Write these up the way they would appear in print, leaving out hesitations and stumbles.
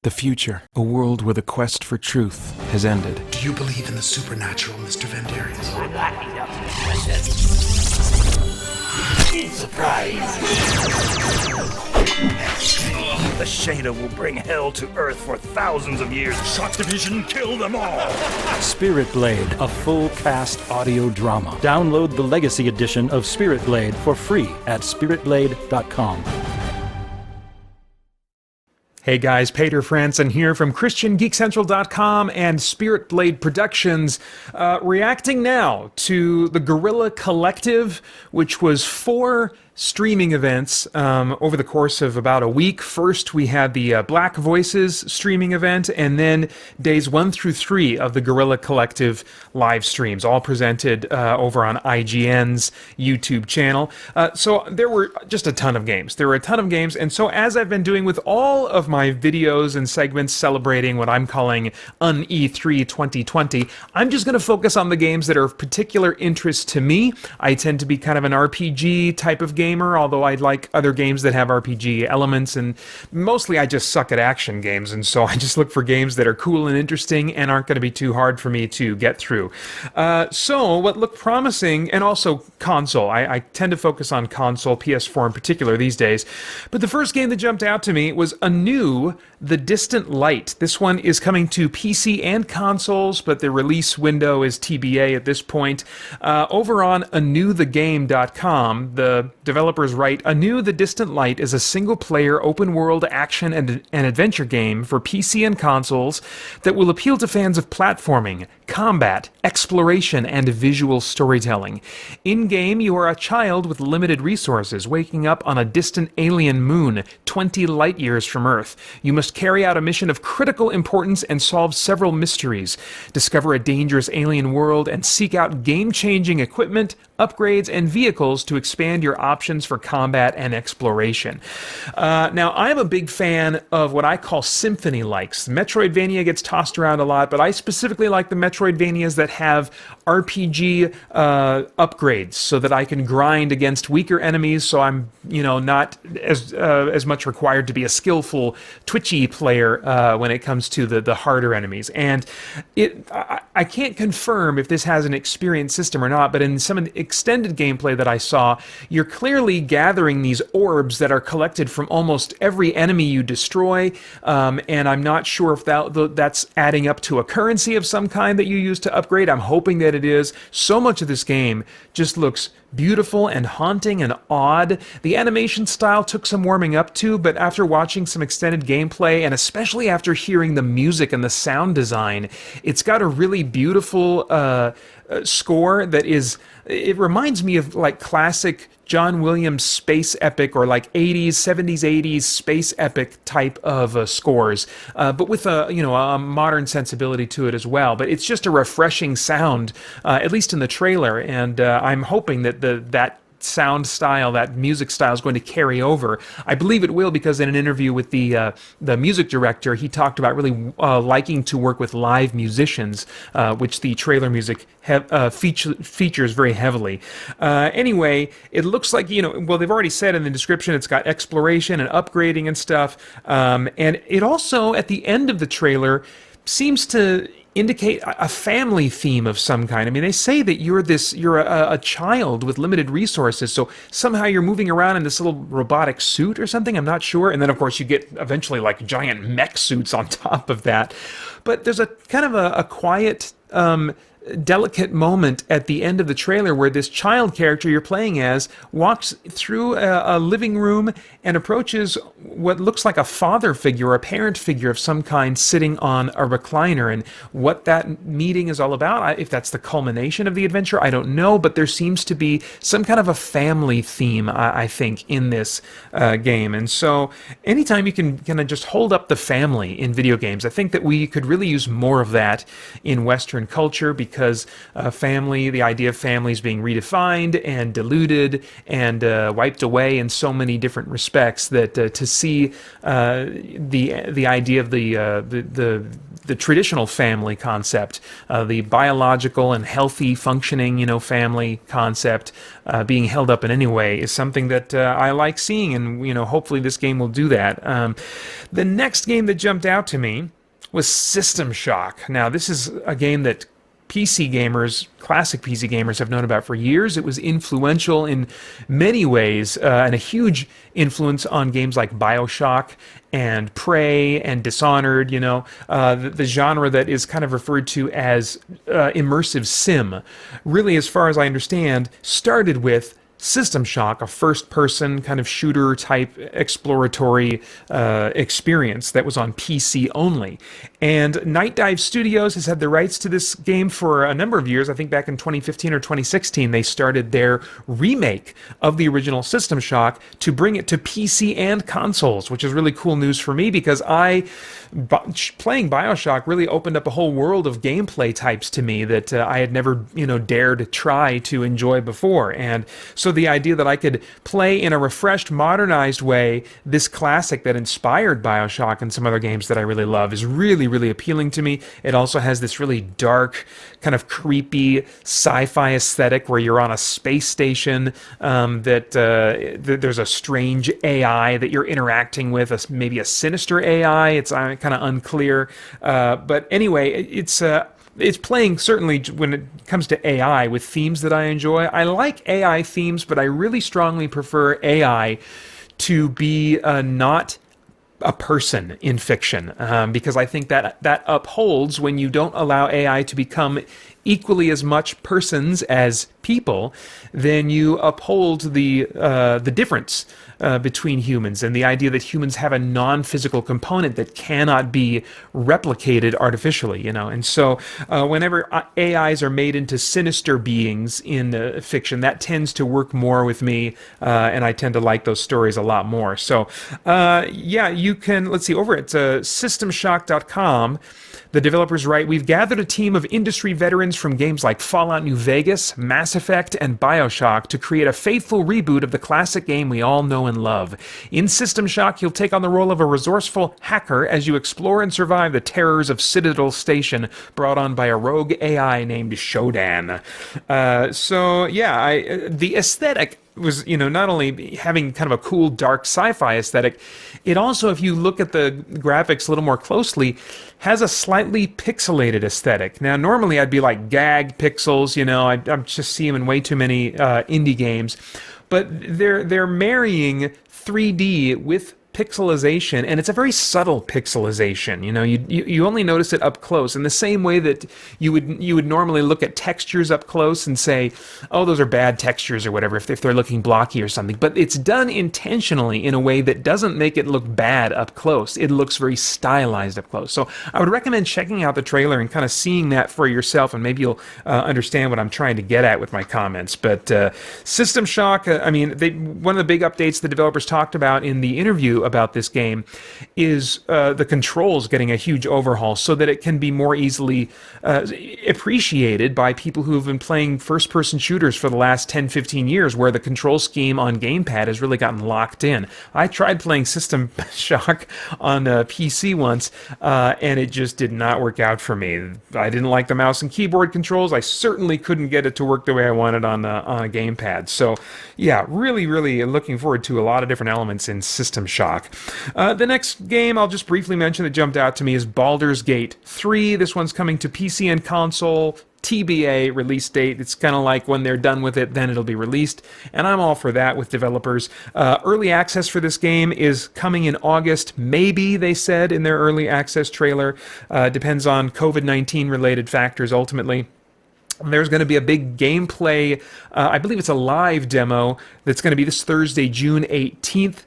The future, a world where the quest for truth has ended. Do you believe in the supernatural, Mr. Vandarius? I'm not enough. Surprise! The Shader will bring hell to Earth for thousands of years. Shock Division, kill them all! Spirit Blade, a full cast audio drama. Download the Legacy Edition of Spirit Blade for free at spiritblade.com. Hey guys, Peter Franson here from christiangeekcentral.com and Spirit Blade Productions, reacting now to the Guerilla Collective, which was 4 streaming events over the course of about a week. First, we had the Black Voices streaming event, and then days 1 through 3 of the Guerilla Collective live streams, all presented over on IGN's YouTube channel. So there were just a ton of games. And so as I've been doing with all of my videos and segments celebrating what I'm calling UN-E3 2020, I'm just going to focus on the games that are of particular interest to me. I tend to be kind of an RPG type of gamer, although I like other games that have RPG elements, and mostly I just suck at action games, and so I just look for games that are cool and interesting and aren't going to be too hard for me to get through. So what looked promising, and also console, I tend to focus on console, PS4 in particular these days, but the first game that jumped out to me was anew, The Distant Light. This one is coming to PC and consoles, but the release window is TBA at this point. Over on anewthegame.com, the developers write, Anew the Distant Light is a single-player, open-world action and adventure game for PC and consoles that will appeal to fans of platforming, combat, exploration, and visual storytelling. In-game, you are a child with limited resources, waking up on a distant alien moon, 20 light-years from Earth. You must carry out a mission of critical importance and solve several mysteries, discover a dangerous alien world, and seek out game-changing equipment, upgrades, and vehicles to expand your options for combat and exploration. Now, I'm a big fan of what I call symphony-likes. Metroidvania gets tossed around a lot, but I specifically like the Metroidvanias that have RPG upgrades so that I can grind against weaker enemies, so I'm, not as much required to be a skillful, twitchy player when it comes to the harder enemies. And I can't confirm if this has an experience system or not, but in some of the extended gameplay that I saw, you're clearly gathering these orbs that are collected from almost every enemy you destroy, and I'm not sure if that's adding up to a currency of some kind that you use to upgrade. I'm hoping that it is. So much of this game just looks beautiful and haunting and odd. The animation style took some warming up to, but after watching some extended gameplay, and especially after hearing the music and the sound design, it's got a really beautiful score that is, it reminds me of like classic John Williams space epic, or like 70s, 80s space epic type of scores, but with a modern sensibility to it as well. But it's just a refreshing sound, at least in the trailer, and I'm hoping that that sound style, that music style, is going to carry over. I believe it will, because in an interview with the music director, he talked about really liking to work with live musicians, which the trailer music features very heavily. Anyway, it looks like, well, they've already said in the description it's got exploration and upgrading and stuff, and it also, at the end of the trailer, seems to indicate a family theme of some kind. I mean, they say that you're a child with limited resources, so somehow you're moving around in this little robotic suit or something, I'm not sure, and then of course you get eventually like giant mech suits on top of that. But there's a kind of a quiet, delicate moment at the end of the trailer where this child character you're playing as walks through a living room and approaches what looks like a father figure or a parent figure of some kind sitting on a recliner. And what that meeting is all about, if that's the culmination of the adventure, I don't know, but there seems to be some kind of a family theme, I think, in this game. And so anytime you can kind of just hold up the family in video games, I think that we could really use more of that in Western culture, because family, the idea of family is being redefined and diluted and wiped away in so many different respects, that to see the idea of the the traditional family concept, the biological and healthy functioning, family concept being held up in any way is something that I like seeing, and hopefully this game will do that. The next game that jumped out to me was System Shock. Now, this is a game that classic PC gamers have known about for years. It was influential in many ways, and a huge influence on games like BioShock and Prey and Dishonored, the genre that is kind of referred to as immersive sim. Really, as far as I understand, started with System Shock, a first-person kind of shooter-type exploratory experience that was on PC only. And Night Dive Studios has had the rights to this game for a number of years. I think back in 2015 or 2016, they started their remake of the original System Shock to bring it to PC and consoles, which is really cool news for me because playing BioShock really opened up a whole world of gameplay types to me that I had never, dared try to enjoy before. And so the idea that I could play in a refreshed, modernized way this classic that inspired BioShock and some other games that I really love is really, really appealing to me. It also has this really dark, kind of creepy sci-fi aesthetic where you're on a space station, there's a strange AI that you're interacting with, maybe a sinister AI. It's kind of unclear. But anyway, it's playing, certainly when it comes to AI, with themes that I enjoy. I like AI themes, but I really strongly prefer AI to be not a person in fiction, because I think that upholds when you don't allow AI to become equally as much persons as people, then you uphold the difference between humans and the idea that humans have a non-physical component that cannot be replicated artificially, And so whenever AIs are made into sinister beings in fiction, that tends to work more with me, and I tend to like those stories a lot more. So you can, let's see, over at systemshock.com, the developers write, "We've gathered a team of industry veterans from games like Fallout New Vegas, Mass Effect, and BioShock to create a faithful reboot of the classic game we all know and love. In System Shock, you'll take on the role of a resourceful hacker as you explore and survive the terrors of Citadel Station brought on by a rogue AI named Shodan." The aesthetic was, not only having kind of a cool dark sci-fi aesthetic, it also, if you look at the graphics a little more closely, has a slightly pixelated aesthetic. Now, normally I'd be like, gag pixels, I just see them in way too many indie games, but they're marrying 3D with pixelization, and it's a very subtle pixelization. You only notice it up close in the same way that you would normally look at textures up close and say, oh, those are bad textures or whatever if they're looking blocky or something. But it's done intentionally in a way that doesn't make it look bad up close. It looks very stylized up close. So I would recommend checking out the trailer and kind of seeing that for yourself, and maybe you'll understand what I'm trying to get at with my comments. But System Shock, one of the big updates the developers talked about in the interview about this game is the controls getting a huge overhaul so that it can be more easily appreciated by people who have been playing first-person shooters for the last 10-15 years, where the control scheme on gamepad has really gotten locked in. I tried playing System Shock on PC once, and it just did not work out for me. I didn't like the mouse and keyboard controls. I certainly couldn't get it to work the way I wanted on a gamepad. So, yeah, really, really looking forward to a lot of different elements in System Shock. The next game I'll just briefly mention that jumped out to me is Baldurs Gate 3. This one's coming to PC and console. TBA release date. It's kind of like when they're done with it, then it'll be released, and I'm all for that with developers. Early access for this game is coming in August, maybe, they said in their early access trailer. Depends on COVID-19 related factors ultimately. There's going to be a big gameplay, I believe it's a live demo, that's going to be this Thursday, June 18th.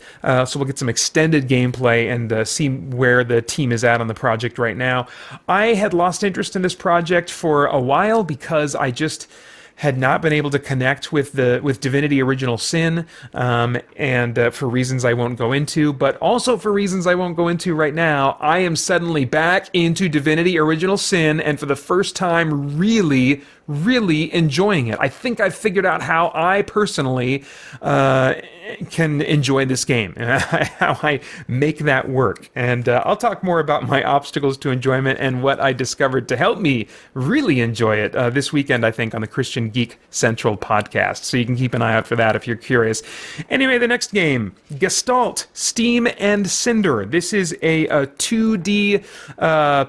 So we'll get some extended gameplay and see where the team is at on the project right now. I had lost interest in this project for a while because I just had not been able to connect with Divinity Original Sin, and for reasons I won't go into, but also for reasons I won't go into right now, I am suddenly back into Divinity Original Sin, and for the first time really enjoying it. I think I've figured out how I personally can enjoy this game, how I make that work. And I'll talk more about my obstacles to enjoyment and what I discovered to help me really enjoy it this weekend, I think, on the Christian Geek Central podcast. So you can keep an eye out for that if you're curious. Anyway, the next game, Gestalt, Steam and Cinder. This is a 2D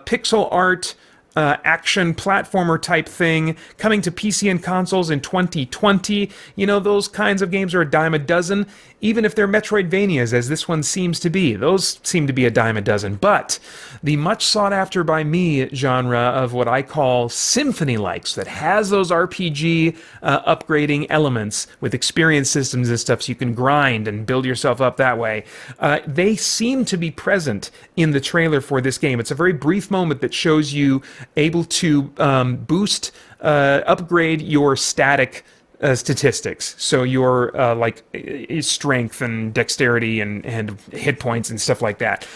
pixel art action platformer type thing coming to PC and consoles in 2020. You know, those kinds of games are a dime a dozen, even if they're Metroidvanias, as this one seems to be. Those seem to be a dime a dozen. But the much sought after by me genre of what I call symphony-likes, that has those RPG upgrading elements with experience systems and stuff, so you can grind and build yourself up that way, they seem to be present in the trailer for this game. It's a very brief moment that shows you able to boost, upgrade your static statistics. So your strength and dexterity and hit points and stuff like that.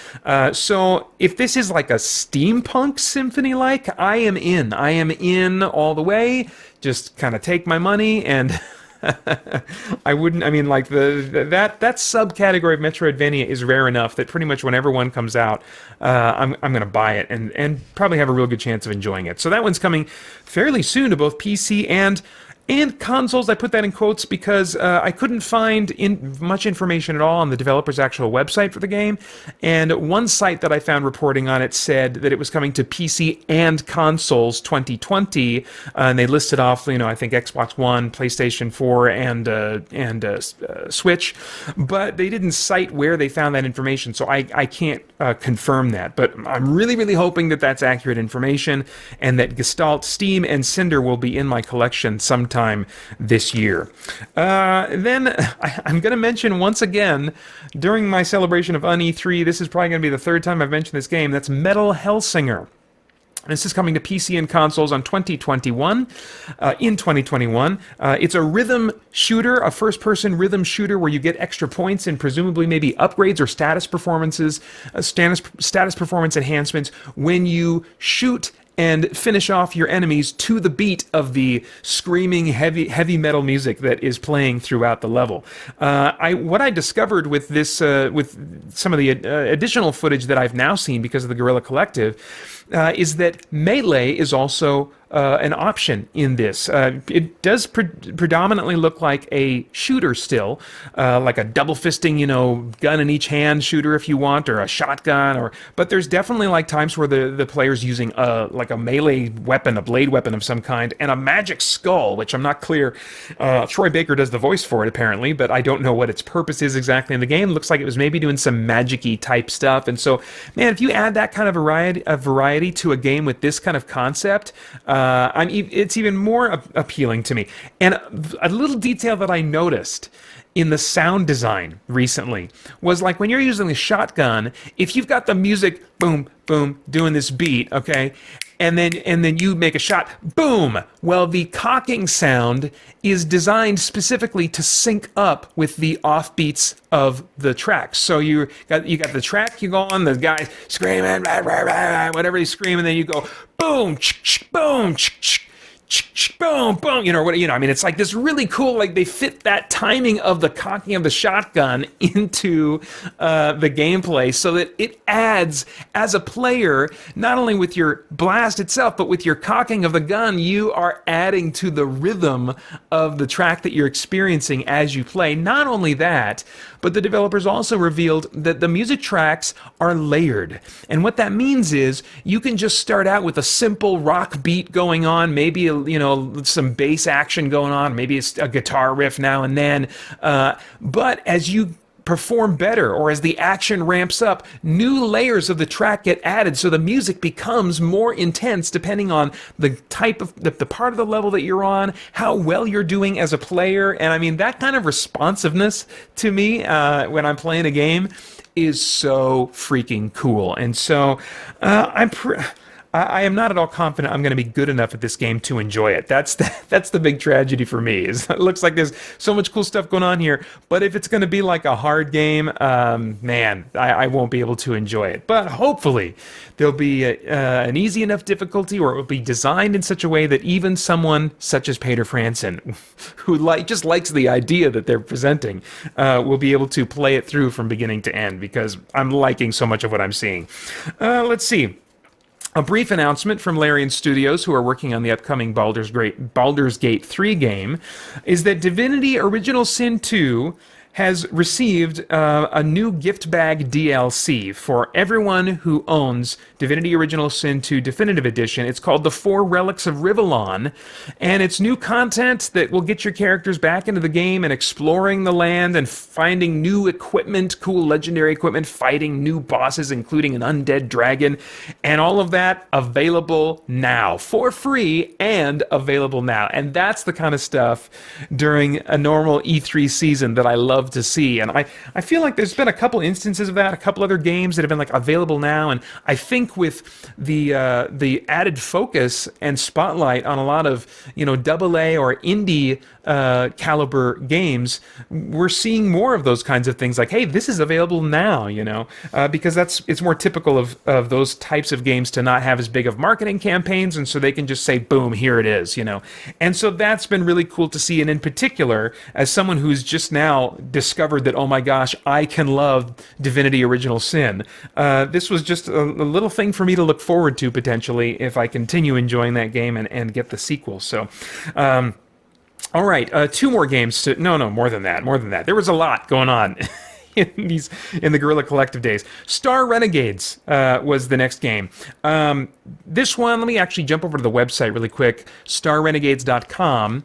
So if this is like a steampunk symphony, I am in. I am in all the way. Just kind of take my money and that subcategory of Metroidvania is rare enough that pretty much whenever one comes out, I'm going to buy it and probably have a real good chance of enjoying it. So that one's coming fairly soon to both PC and consoles. I put that in quotes because I couldn't find much information at all on the developer's actual website for the game, and one site that I found reporting on it said that it was coming to PC and consoles 2020, and they listed off, I think Xbox One, PlayStation 4, and Switch, but they didn't cite where they found that information, so I can't confirm that, but I'm really hoping that that's accurate information, and that Gestalt, Steam, and Cinder will be in my collection sometime this year. Then I'm going to mention once again during my celebration of UN-E3, this is probably going to be the third time I've mentioned this game, that's Metal Hellsinger. This is coming to PC and consoles on 2021, in 2021. It's a rhythm shooter, a first-person rhythm shooter where you get extra points and presumably maybe upgrades or status performance enhancements when you shoot and finish off your enemies to the beat of the screaming heavy metal music that is playing throughout the level. What I discovered with this, with some of the additional footage that I've now seen because of the Guerilla Collective, is that melee is also an option in this. It does predominantly look like a shooter still, like a double fisting, gun in each hand shooter if you want, or a shotgun, but there's definitely like times where the player's using like a melee weapon, a blade weapon of some kind, and a magic skull, which I'm not clear. Troy Baker does the voice for it apparently, but I don't know what its purpose is exactly in the game. Looks like it was maybe doing some magic-y type stuff, and so, man, if you add that kind of variety to a game with this kind of concept, it's even more appealing to me. And a little detail that I noticed in the sound design recently was like when you're using a shotgun, if you've got the music boom boom doing this beat, okay, and then you make a shot, boom. Well, the cocking sound is designed specifically to sync up with the offbeats of the track. So you got the track, you go on, the guy screaming, rah, rah, rah, whatever he's screaming, then you go boom, boom, boom, boom, it's like this really cool, like they fit that timing of the cocking of the shotgun into the gameplay so that it adds, as a player, not only with your blast itself, but with your cocking of the gun, you are adding to the rhythm of the track that you're experiencing as you play. Not only that, but the developers also revealed that the music tracks are layered. And what that means is you can just start out with a simple rock beat going on, maybe some bass action going on, maybe it's a guitar riff now and then. But as you perform better, or as the action ramps up, new layers of the track get added, so the music becomes more intense depending on the type of the part of the level that you're on, how well you're doing as a player. And I mean, that kind of responsiveness to me when I'm playing a game is so freaking cool. And so I am not at all confident I'm going to be good enough at this game to enjoy it. That's the big tragedy for me. Is it looks like there's so much cool stuff going on here, but if it's going to be like a hard game, man, I won't be able to enjoy it. But hopefully there'll be an easy enough difficulty, or it will be designed in such a way that even someone such as Peter Franson, who just likes the idea that they're presenting, will be able to play it through from beginning to end, because I'm liking so much of what I'm seeing. Let's see. A brief announcement from Larian Studios, who are working on the upcoming Baldur's Gate 3 game, is that Divinity Original Sin 2 has received a new gift bag DLC for everyone who owns Divinity Original Sin 2 Definitive Edition. It's called The Four Relics of Rivellon, and it's new content that will get your characters back into the game and exploring the land and finding new equipment, cool legendary equipment, fighting new bosses, including an undead dragon, and all of that available now, for free and available now. And that's the kind of stuff during a normal E3 season that I love to see. And I feel like there's been a couple instances of that, a couple other games that have been like available now, and I think with the added focus and spotlight on a lot of AA or indie caliber games, we're seeing more of those kinds of things, like, hey, this is available now, because it's more typical of those types of games to not have as big of marketing campaigns, and so they can just say, boom, here it is, and so that's been really cool to see. And in particular, as someone who's just now discovered that, oh my gosh, I can love Divinity Original Sin, this was just a little thing for me to look forward to potentially if I continue enjoying that game and get the sequel. So all right, two more games to... No, more than that. There was a lot going on in the Guerilla Collective days. Star Renegades was the next game. This one, let me actually jump over to the website really quick. StarRenegades.com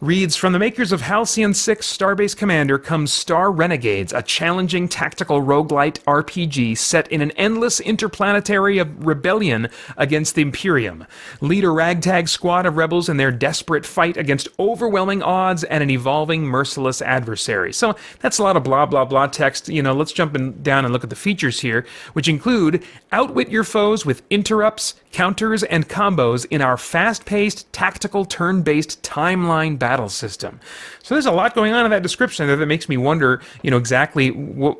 reads, from the makers of Halcyon 6 Starbase Commander comes Star Renegades, a challenging tactical roguelite RPG set in an endless interplanetary rebellion against the Imperium. Lead a ragtag squad of rebels in their desperate fight against overwhelming odds and an evolving merciless adversary. So that's a lot of blah, blah, blah text. Let's jump down and look at the features here, which include outwit your foes with interrupts, counters, and combos in our fast-paced, tactical, turn-based timeline battle system. So there's a lot going on in that description there that makes me wonder, exactly,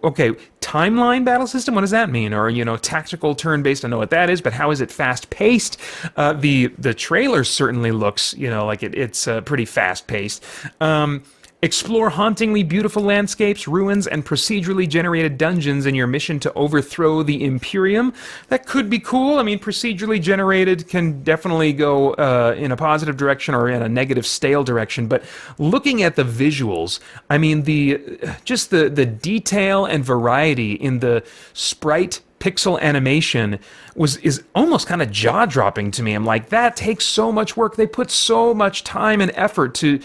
okay, timeline battle system, what does that mean? Or, tactical, turn-based, I know what that is, but how is it fast-paced? The trailer certainly looks, like it's pretty fast-paced. Explore hauntingly beautiful landscapes, ruins, and procedurally generated dungeons in your mission to overthrow the Imperium. That could be cool. I mean, procedurally generated can definitely go in a positive direction or in a negative, stale direction. But looking at the visuals, I mean, the detail and variety in the sprite pixel animation is almost kind of jaw-dropping to me. I'm like, that takes so much work. They put so much time and effort to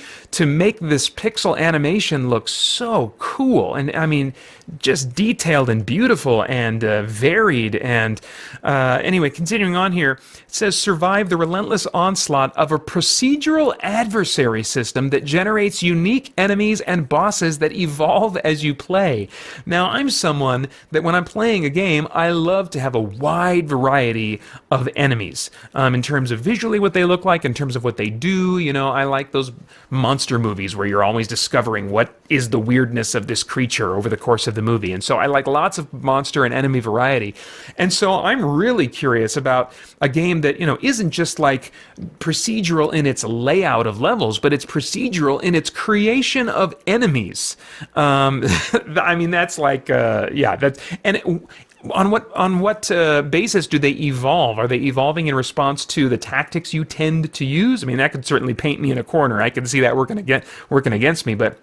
make this pixel animation look so cool. And I mean, just detailed and beautiful and varied. And anyway, continuing on here, it says, survive the relentless onslaught of a procedural adversary system that generates unique enemies and bosses that evolve as you play. Now, I'm someone that when I'm playing a game, I love to have a wide variety of enemies in terms of visually what they look like, in terms of what they do. I like those monster movies where you're always discovering what is the weirdness of this creature over the course of the movie. And so I like lots of monster and enemy variety. And so I'm really curious about a game that, isn't just like procedural in its layout of levels, but it's procedural in its creation of enemies. I mean, that's like, on what basis do they evolve? Are they evolving in response to the tactics you tend to use? I mean, that could certainly paint me in a corner. I can see that working against me, but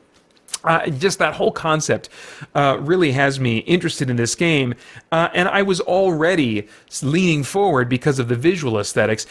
just that whole concept really has me interested in this game, and I was already leaning forward because of the visual aesthetics.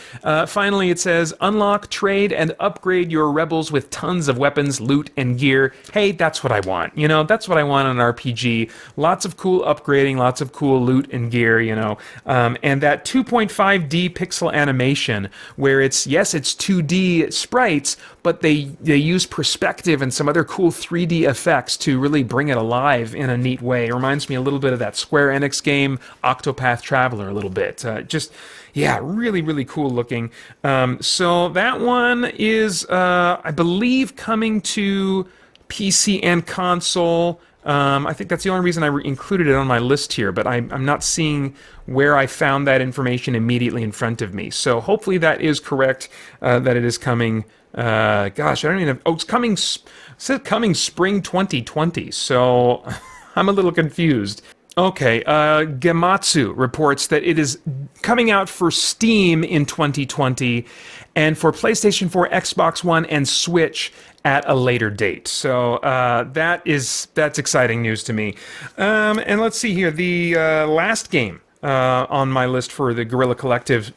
Finally, it says, unlock, trade, and upgrade your rebels with tons of weapons, loot, and gear. Hey, that's what I want. That's what I want in an RPG. Lots of cool upgrading, lots of cool loot and gear, and that 2.5D pixel animation where it's 2D sprites, but they use perspective and some other cool 3D 3D effects to really bring it alive in a neat way. It reminds me a little bit of that Square Enix game, Octopath Traveler, a little bit. Yeah, really, really cool looking. So that one is, I believe, coming to PC and console. I think that's the only reason I included it on my list here, but I'm not seeing where I found that information immediately in front of me. So hopefully that is correct, that it is coming. Gosh, I don't even know. Oh, it's coming. It says coming spring 2020. So I'm a little confused. Okay, Gematsu reports that it is coming out for Steam in 2020 and for PlayStation 4, Xbox One, and Switch at a later date. So that's exciting news to me. And let's see here. The last game on my list for the Guerilla Collective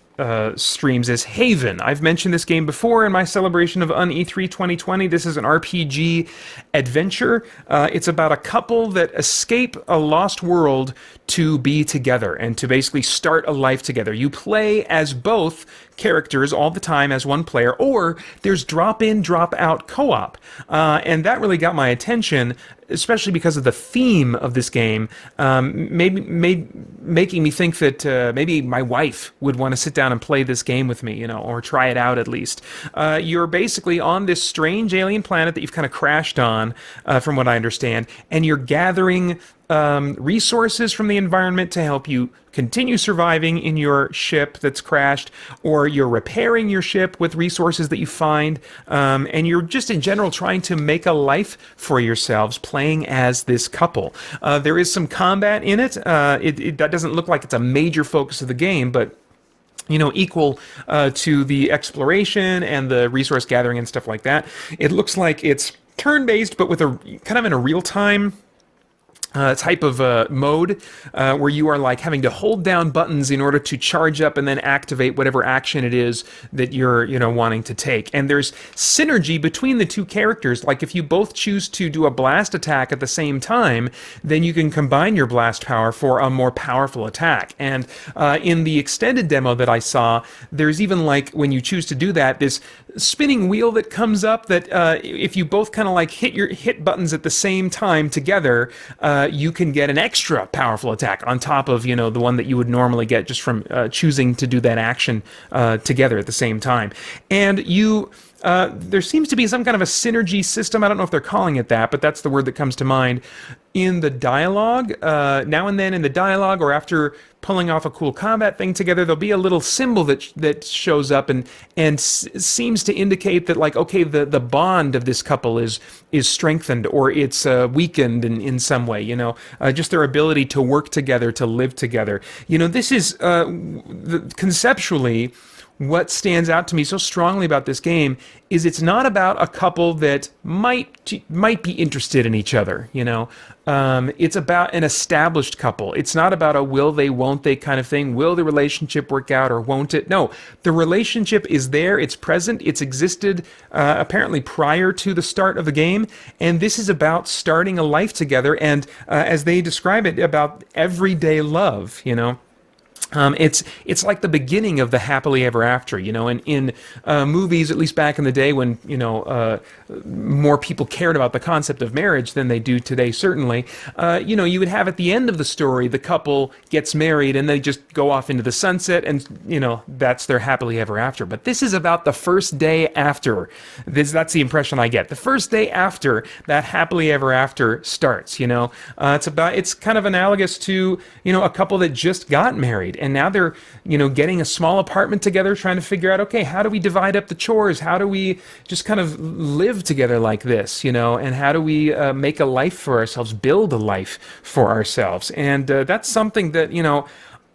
streams is Haven. I've mentioned this game before in my celebration of UN-E3 2020. This is an RPG adventure. It's about a couple that escape a lost world to be together and to basically start a life together. You play as both characters all the time as one player, or there's drop-in, drop-out co-op. And that really got my attention, especially because of the theme of this game, making me think that maybe my wife would want to sit down and play this game with me, or try it out at least. You're basically on this strange alien planet that you've kind of crashed on, from what I understand, and you're gathering resources from the environment to help you continue surviving in your ship that's crashed, or you're repairing your ship with resources that you find, and you're just in general trying to make a life for yourselves playing as this couple. There is some combat in it. That doesn't look like it's a major focus of the game, but equal to the exploration and the resource gathering and stuff like that. It looks like it's turn-based, but with a kind of in a real-time type of mode where you are like having to hold down buttons in order to charge up and then activate whatever action it is that you're wanting to take. And there's synergy between the two characters. Like if you both choose to do a blast attack at the same time, then you can combine your blast power for a more powerful attack. And in the extended demo that I saw, there's even like when you choose to do that, this spinning wheel that comes up that if you both kind of like hit buttons at the same time together, you can get an extra powerful attack on top of the one that you would normally get just from choosing to do that action together at the same time. And there seems to be some kind of a synergy system. I don't know if they're calling it that, but that's the word that comes to mind. In the dialogue, now and then in the dialogue, or after pulling off a cool combat thing together, there'll be a little symbol that shows up and seems to indicate that, like, okay, the bond of this couple is strengthened, or it's weakened in some way. Just their ability to work together, to live together. This is conceptually. What stands out to me so strongly about this game is it's not about a couple that might be interested in each other, It's about an established couple. It's not about a will they, won't they kind of thing. Will the relationship work out or won't it? No, the relationship is there, it's present, it's existed apparently prior to the start of the game, and this is about starting a life together and, as they describe it, about everyday love, It's like the beginning of the happily ever after, and in movies, at least back in the day when, more people cared about the concept of marriage than they do today, certainly, you would have at the end of the story, the couple gets married and they just go off into the sunset and, that's their happily ever after. But this is about the first day after. That's the impression I get. The first day after that happily ever after starts, it's kind of analogous to, a couple that just got married. And now they're, getting a small apartment together, trying to figure out, okay, how do we divide up the chores? How do we just kind of live together like this, and how do we make a life for ourselves, build a life for ourselves? And that's something that,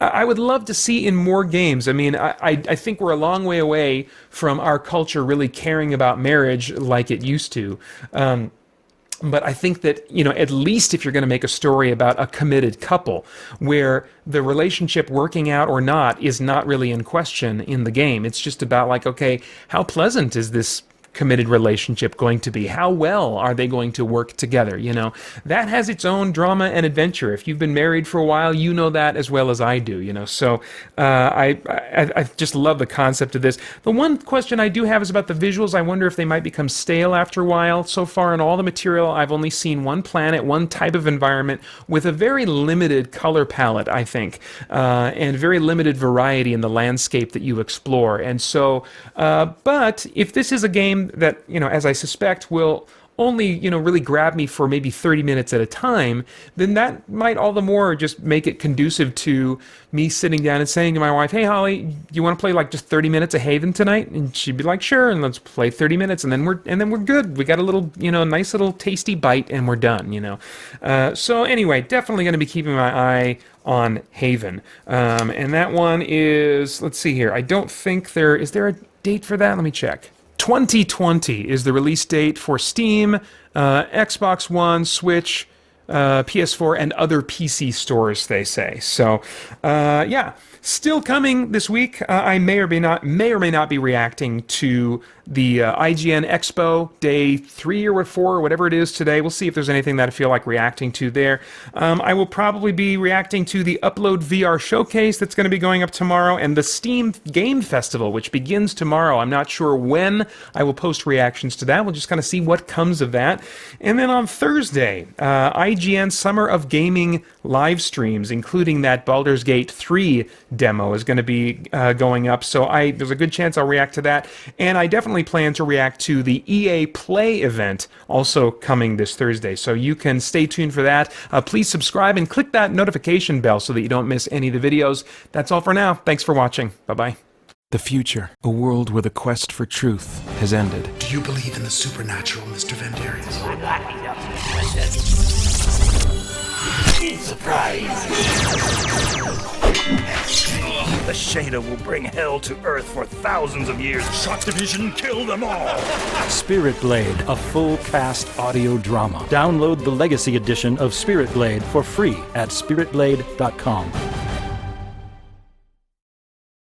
I would love to see in more games. I mean, I think we're a long way away from our culture really caring about marriage like it used to. But I think that, at least if you're going to make a story about a committed couple where the relationship working out or not is not really in question in the game, it's just about like, okay, how pleasant is this committed relationship going to be? How well are they going to work together? You know, that has its own drama and adventure. If you've been married for a while, you know that as well as I do, you know. So I just love the concept of this. The one question I do have is about the visuals. I wonder if they might become stale after a while. So far in all the material, I've only seen one planet, one type of environment with a very limited color palette, I think, and very limited variety in the landscape that you explore. And so, but if this is a game that, you know, as I suspect, will only, you know, really grab me for maybe 30 minutes at a time, then that might all the more just make it conducive to me sitting down and saying to my wife, hey, Holly, you want to play like just 30 minutes of Haven tonight? And she'd be like, sure, and let's play 30 minutes, and then we're good. We got a little, you know, nice little tasty bite, and we're done, you know. So anyway, definitely going to be keeping my eye on Haven. And that one is, let's see here, I don't think is there a date for that? Let me check. 2020 is the release date for Steam, Xbox One, Switch, PS4, and other PC stores, they say. So, yeah, still coming this week. I may or may not be reacting to the IGN Expo Day 3 or 4 or whatever it is today. We'll see if there's anything that I feel like reacting to there. I will probably be reacting to the Upload VR Showcase that's going to be going up tomorrow, and the Steam Game Festival, which begins tomorrow. I'm not sure when I will post reactions to that. We'll just kind of see what comes of that. And then on Thursday, IGN Summer of Gaming live streams, including that Baldurs Gate 3 demo, is going to be going up. So there's a good chance I'll react to that. And I definitely plan to react to the EA Play event, also coming this Thursday. So you can stay tuned for that. Please subscribe and click that notification bell so that you don't miss any of the videos. That's all for now. Thanks for watching. Bye-bye. The future, a world where the quest for truth has ended. Do you believe in the supernatural, Mr. Vendarius? Surprise! The Shader will bring hell to Earth for thousands of years. Shot division, kill them all! Spirit Blade, a full cast audio drama. Download the Legacy Edition of Spirit Blade for free at spiritblade.com.